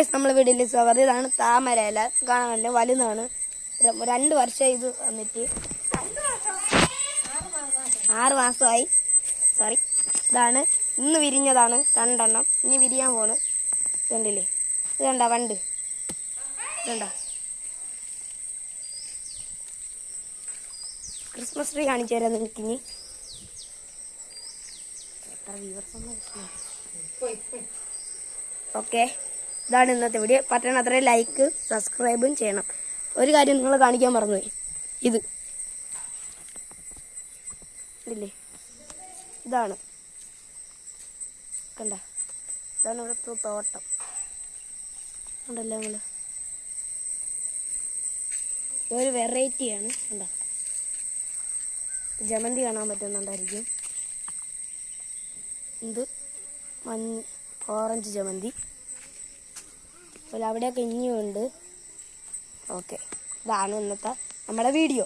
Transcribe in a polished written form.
Guys നമ്മൾ വീട്ടിൽ സ്വാഗതം. ഇതാണ് താമര ഇല. കാണാൻ നല്ല വലുതാണ്. 2 വർഷം ഇത് വന്നിട്ട് 6 മാസമായി. സോറി. ഇതാണ് ഇന്ന് വിരിഞ്ഞതാണ് 2 എണ്ണം. ഇനി വിരിയാൻ പോണ്. കണ്ടില്ലേ? ഇത് കണ്ട വണ്ട് ഇതുണ്ട. ക്രിസ്മസ് ട്രീ കാണിച്ചു തരാം നിങ്ങൾക്ക്. ഇനി ഓക്കെ, ഇതാണ് ഇന്നത്തെ വീഡിയോ. പറ്റണ അത്രയും ലൈക്ക് സബ്സ്ക്രൈബും ചെയ്യണം. ഒരു കാര്യം നിങ്ങൾ കാണിക്കാൻ മറന്നുപോയി. ഇത് ഇല്ലേ, ഇതാണ് കണ്ട. ഇതാണ് ഇവിടുത്തെ തോട്ടം. ഉണ്ടല്ലോ നിങ്ങൾ. ഇതൊരു വെറൈറ്റിയാണ്. കണ്ട, ജമന്തി കാണാൻ പറ്റുന്നുണ്ടായിരിക്കും. ഇത് ഓറഞ്ച് ജമന്തി. അതുപോലെ അവിടെയൊക്കെ ഇനിയുണ്ട്. ഓക്കെ, ഇതാണ് ഇന്നത്തെ നമ്മുടെ വീഡിയോ.